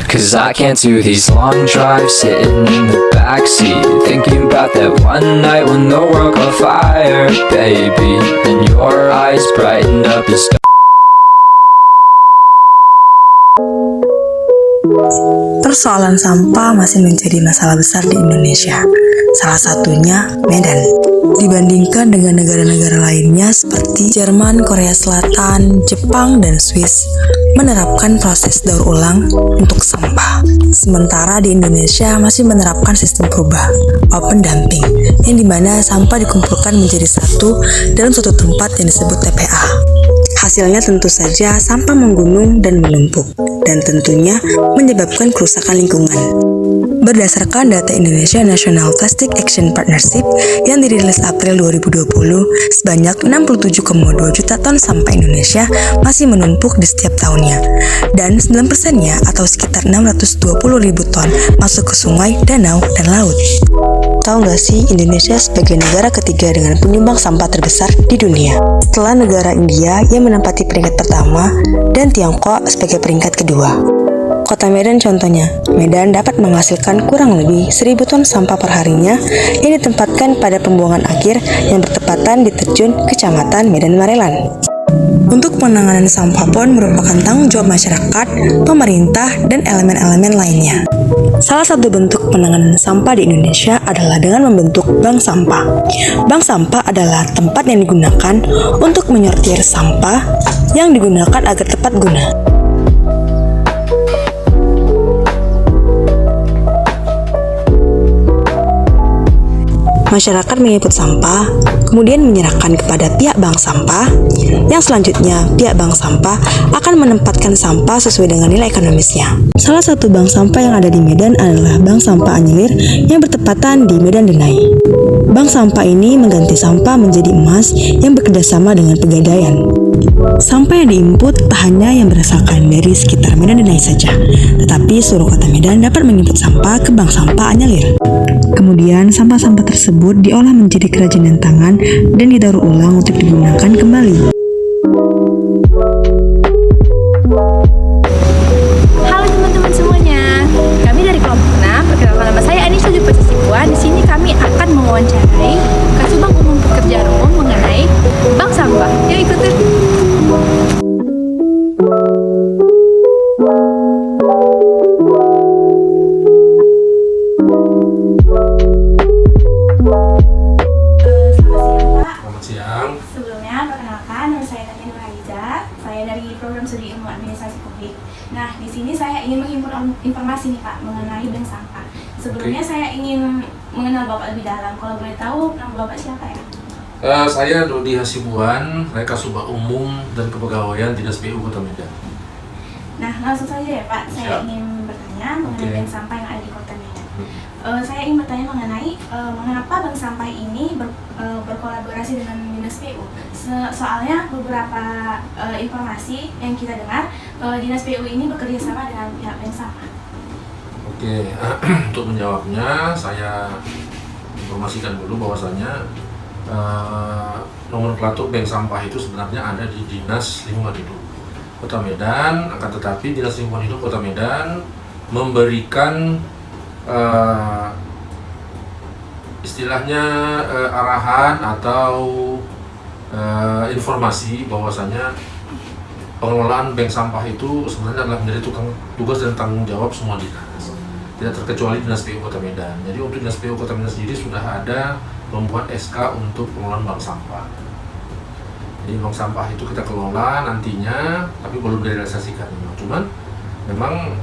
'Cause I can't do these long drives sitting in the backseat, thinking about that one night when the world caught fire, baby, and your eyes brightened up the sky. Persoalan sampah masih menjadi masalah besar di Indonesia. Salah satunya Medan. Dibandingkan dengan negara-negara lainnya seperti Jerman, Korea Selatan, Jepang, dan Swiss menerapkan proses daur ulang untuk sampah. Sementara di Indonesia masih menerapkan sistem purba, open dumping, yang dimana sampah dikumpulkan menjadi satu dalam suatu tempat yang disebut TPA. Hasilnya tentu saja sampah menggunung dan menumpuk, dan tentunya menyebabkan kerusakan lingkungan. Berdasarkan data Indonesia National Plastic Action Partnership yang dirilis April 2020, sebanyak 67,2 juta ton sampah Indonesia masih menumpuk di setiap tahunnya, dan 9%-nya atau sekitar 620 ribu ton masuk ke sungai, danau, dan laut. Tahu nggak sih, Indonesia sebagai negara ketiga dengan penyumbang sampah terbesar di dunia, setelah negara India yang menempati peringkat pertama dan Tiongkok sebagai peringkat kedua. Kota Medan contohnya, Medan dapat menghasilkan kurang lebih 1.000 ton sampah per harinya yang ditempatkan pada pembuangan akhir yang bertepatan di terjun Kecamatan Medan Marelan. Untuk penanganan sampah pun merupakan tanggung jawab masyarakat, pemerintah, dan elemen-elemen lainnya. Salah satu bentuk penanganan sampah di Indonesia adalah dengan membentuk bank sampah. Bank sampah adalah tempat yang digunakan untuk menyortir sampah yang digunakan agar tepat guna. Masyarakat mengikut sampah, kemudian menyerahkan kepada pihak bank sampah, yang selanjutnya pihak bank sampah akan menempatkan sampah sesuai dengan nilai ekonomisnya. Salah satu bank sampah yang ada di Medan adalah Bank Sampah Anyelir yang bertepatan di Medan Denai. Bank sampah ini mengganti sampah menjadi emas yang bekerjasama dengan Pegadaian. Sampah yang diinput tak hanya yang berasalkan dari sekitar Medan Denai saja, tetapi seluruh kota Medan dapat menginput sampah ke Bank Sampah Anyelir. Kemudian sampah-sampah tersebut diolah menjadi kerajinan tangan dan didaur ulang untuk digunakan kembali. Halo teman-teman semuanya, kami dari kelompok 6. Perkenalkan, nama saya Anisha Jupa Sisipuan. Di sini kami akan mewawancarai Kasubag Umum Pekerjaan Umum mengenai bank sampah. Yuk ikutin. Sebelumnya, perkenalkan, nama saya Tania Nurhaliza. Saya dari Program Studi Ilmu Administrasi Publik. Nah, di sini saya ingin menghimpun informasi nih Pak mengenai bank sampah. Sebelumnya saya ingin mengenal Bapak lebih dalam. Kalau boleh tahu, nama Bapak siapa ya? Saya Dodi Hasibuan, saya Kasubag Umum dan Kepegawaian Dinas PU Kota Medan. Nah, langsung saja ya Pak, saya ingin bertanya mengenai bank sampah yang ada di Kota Medan. Saya ingin bertanya mengenai mengapa bank sampah ini berkolaborasi dengan Dinas PU. Soalnya beberapa informasi yang kita dengar, Dinas PU ini bekerja sama dengan pihak bank sampah. Oke, untuk menjawabnya saya informasikan dulu bahwasanya nomenklatur bank sampah itu sebenarnya ada di Dinas Lingkungan Hidup Kota Medan, akan tetapi Dinas Lingkungan Hidup Kota Medan memberikan istilahnya arahan atau informasi bahwasanya pengelolaan bank sampah itu sebenarnya adalah menjadi tugas dan tanggung jawab semua dinas, tidak terkecuali Dinas PU Kota Medan. Jadi untuk Dinas PU Kota Medan sendiri sudah ada membuat SK untuk pengelolaan bank sampah. Jadi bank sampah itu kita kelola nantinya, tapi belum direalisasikan. Cuman memang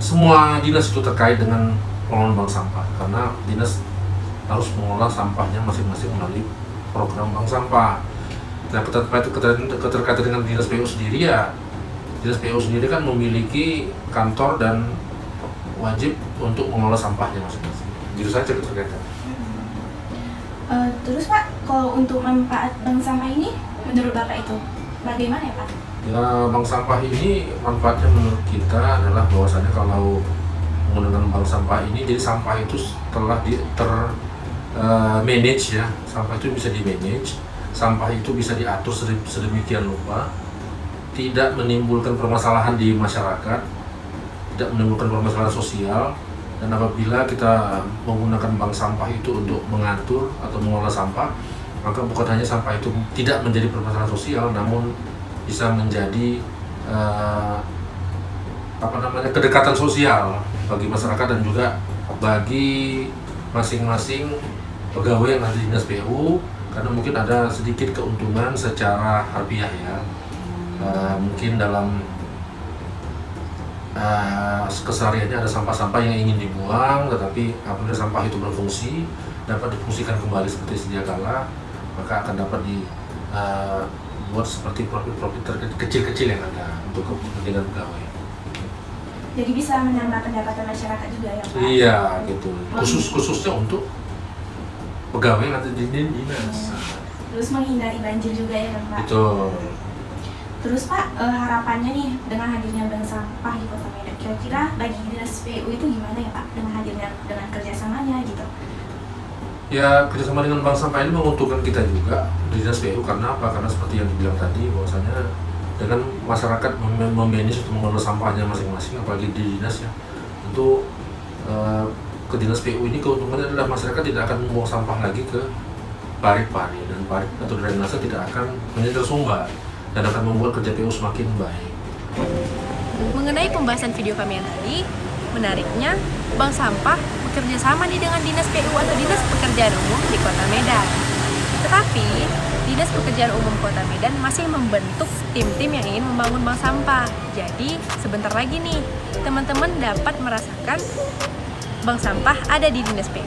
semua dinas itu terkait dengan pengelolaan bank sampah, karena dinas harus mengelola sampahnya masing-masing melalui program bank sampah. Nah, keterkaitan dengan Dinas PU sendiri ya, Dinas PU sendiri kan memiliki kantor dan wajib untuk mengelola sampahnya masing-masing. Gitu saja keterkaitan. Terus Pak, kalau untuk manfaat bank sampah ini menurut Bapak itu bagaimana ya Pak? Ya, bank sampah ini manfaatnya menurut kita adalah bahwasanya kalau menggunakan bank sampah ini, jadi sampah itu telah manage ya, sampah itu bisa di manage, sampah itu bisa diatur sedemikian rupa, tidak menimbulkan permasalahan di masyarakat, tidak menimbulkan permasalahan sosial, dan apabila kita menggunakan bank sampah itu untuk mengatur atau mengelola sampah, maka bukan hanya sampah itu tidak menjadi permasalahan sosial, namun bisa menjadi kedekatan sosial bagi masyarakat dan juga bagi masing-masing pegawai yang ada di dinas PU, karena mungkin ada sedikit keuntungan secara harfiah ya. Mungkin dalam kesehariannya ada sampah-sampah yang ingin dibuang, tetapi apabila sampah itu berfungsi, dapat difungsikan kembali seperti sedia kala, maka akan dapat dibuat seperti profit-profit kecil-kecil yang ada untuk kepentingan pegawai. Jadi bisa menambah pendapatan masyarakat juga ya Pak? Iya gitu, khususnya untuk pegawai yang ada di dinas. Terus menghindari banjir juga ya kan Pak? Betul. Terus Pak, harapannya nih dengan hadirnya bank sampah di Kota Medan, kira-kira bagi dinas PU itu gimana ya Pak dengan hadirnya, dengan kerjasamanya gitu? Ya, kerjasama dengan bank sampah ini menguntungkan kita juga di dinas PU, karena apa? Karena seperti yang dibilang tadi, bahwasanya dengan masyarakat memanage untuk mengelola sampahnya masing-masing, apalagi di dinas ya, tentu ke dinas PU ini keuntungannya adalah masyarakat tidak akan membuang sampah lagi ke parit-parit, dan parit atau drainase tidak akan menjadi tersumbat dan akan membuat kerja PU semakin baik. Mengenai pembahasan video kami yang tadi, menariknya bank sampah bekerja sama nih dengan dinas PU atau dinas pekerjaan umum di Kota Medan. Tetapi dinas pekerjaan umum Kota Medan masih membentuk tim-tim yang ingin membangun bank sampah. Jadi sebentar lagi nih teman-teman dapat merasakan bank sampah ada di dinas PU.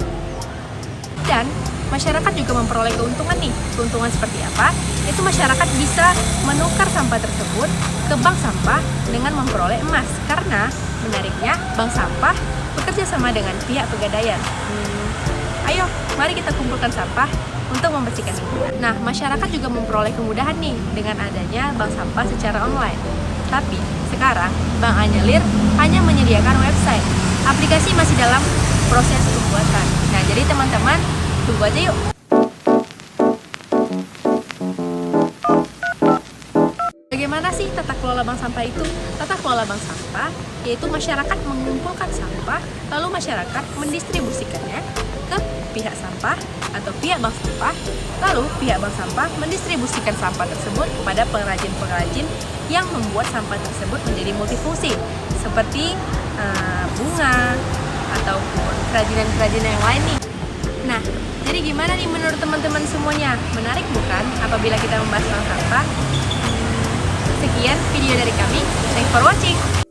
Dan masyarakat juga memperoleh keuntungan nih. Keuntungan seperti apa? Itu masyarakat bisa menukar sampah tersebut ke bank sampah dengan memperoleh emas. Karena menariknya bank sampah bekerja sama dengan pihak pegadaian. Ayo, mari kita kumpulkan sampah untuk membersihkan lingkungan. Nah, masyarakat juga memperoleh kemudahan nih dengan adanya bank sampah secara online. Tapi sekarang Bank Anyelir hanya menyediakan website. Aplikasi masih dalam proses pembuatan. Nah, jadi teman-teman tunggu aja yuk. Bagaimana sih tata kelola bank sampah itu? Tata kelola bank sampah yaitu masyarakat mengumpulkan sampah, lalu masyarakat mendistribusikannya ke pihak sampah atau pihak bank sampah, lalu pihak bank sampah mendistribusikan sampah tersebut kepada pengrajin-pengrajin yang membuat sampah tersebut menjadi multifungsi, seperti bunga ataupun kerajinan-kerajinan yang lain nih. Nah, jadi gimana nih menurut teman-teman semuanya? Menarik bukan apabila kita membahas tentang sampah? Sekian video dari kami. Thanks for watching.